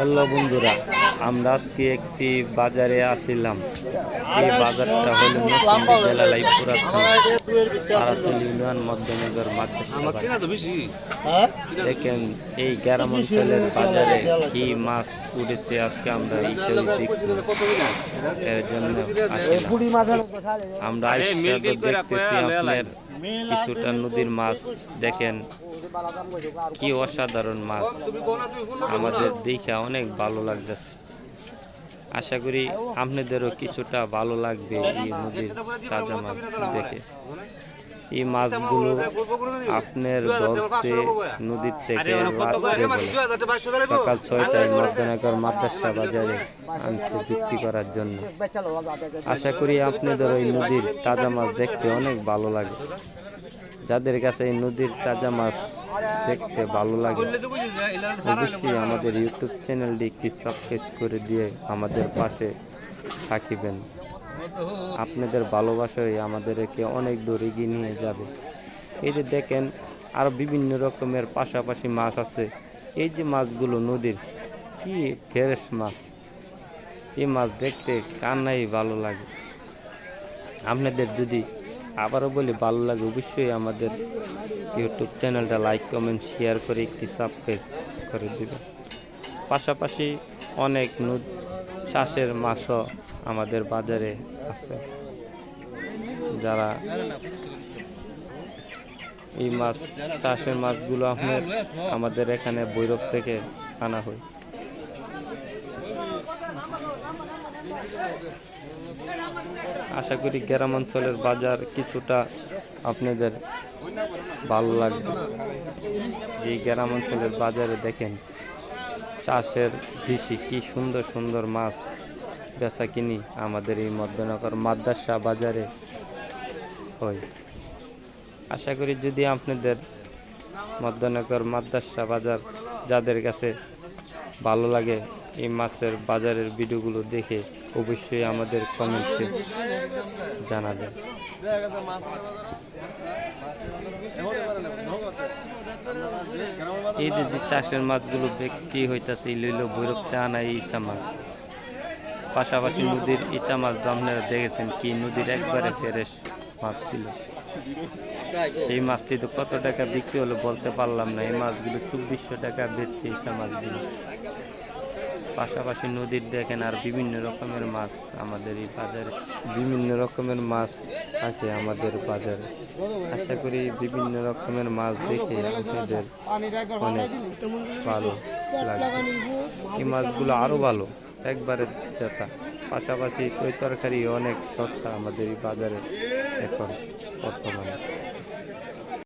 Hello বন্ধুরা, আমরা আজকে একটি বাজারে আসিলাম। এই বাজারটা হলো নরসিংদী জেলা লাইপুরা আরাতুল ইউনিয়ন মধ্যনগর মাদ্রাসা বাজার। দেখেন এই গ্রাম অঞ্চলের বাজারে কি মাছ উঠেছে, আজকে আমরা এইটাই দেখব। এর জন্য আমরা দেখতেছি আপনার কিছুটা নদীর মাছ। দেখেন কি অসাধারণ মাছ, আমাদের দেখে অনেক ভালো লাগতেছে। আশা করি আপনাদেরও কিছুটা ভালো লাগবে এই নদীর তাজা মাছ দেখে। এই মাছগুলো আপনার ধরছে নদীর থেকে সকাল 6টায় মধ্যনগর মাদ্রাসা বাজারে আনছে বিক্রি করার জন্য। আশা করি আপনাদের ওই নদীর তাজা মাছ দেখতে অনেক ভালো লাগে। যাদের কাছে এই নদীর তাজা মাছ দেখতে ভালো লাগে অবশ্যই আমাদের ইউটিউব চ্যানেলটি একটি সাবস্ক্রাইব করে দিয়ে আমাদের পাশে থাকিবেন। আপনাদের ভালোবাসায় আমাদেরকে অনেক দূর এগিয়ে নিয়ে যাবে। এই যে দেখেন আরও বিভিন্ন রকমের পাশাপাশি মাছ আছে। এই যে মাছগুলো নদীর কি ফ্রেশ মাছ, এই মাছ দেখতে কান্নাই ভালো লাগে। আপনাদের যদি আবারও বলি ভালো লাগে অবশ্যই আমাদের ইউটিউব চ্যানেলটা লাইক কমেন্ট শেয়ার করে একটি সাবস্ক্রাইব করে দেবেন। পাশাপাশি অনেক চাষের মাছও আমাদের বাজারে আছে। যারা এই মাছ চাষের মাছগুলো আমাদের এখানে ভৈরব থেকে আনা হয়। আশা করি গ্রাম অঞ্চলের বাজার কিছুটা আপনাদের ভালো লাগবে। এই গ্রাম অঞ্চলের বাজারে দেখেন চাষের কৃষি কি সুন্দর সুন্দর মাছ বেচা কিনি আমাদের এই মধ্যনগর মাদ্রাসা বাজারে হয়। আশা করি যদি আপনাদের মধ্যনগর মাদ্রাসা বাজার যাদের কাছে ভালো লাগে এই মাছের বাজারের ভিডিওগুলো দেখে অবশ্যই আমাদের কমেন্টে জানাবেন। এই যে চাষের মাছগুলো বিক্রি হইতেছে লইল ভৈরবতে আনা এই ইচা মাছ। পাশাপাশি নদীর ইচা মাছ আপনারা দেখেছেন কি নদীর একবারে ফ্রেশ মাছ ছিল। সেই মাছটি তো কত টাকা বিক্রি হলো বলতে পারলাম না। এই মাছগুলো 2400 টাকা বেচছে ইচা মাছগুলো। পাশাপাশি নদীর দেখেন আর বিভিন্ন রকমের মাছ আমাদের এই বাজারে, বিভিন্ন রকমের মাছ থাকে আমাদের বাজারে। আশা করি বিভিন্ন রকমের মাছ দেখে আপনাদের অনেক ভালো লাগবে। এই মাছগুলো আরও ভালো, একবারে জেতা। পাশাপাশি ওই তরকারি অনেক সস্তা আমাদের এই বাজারে এখন বর্তমানে।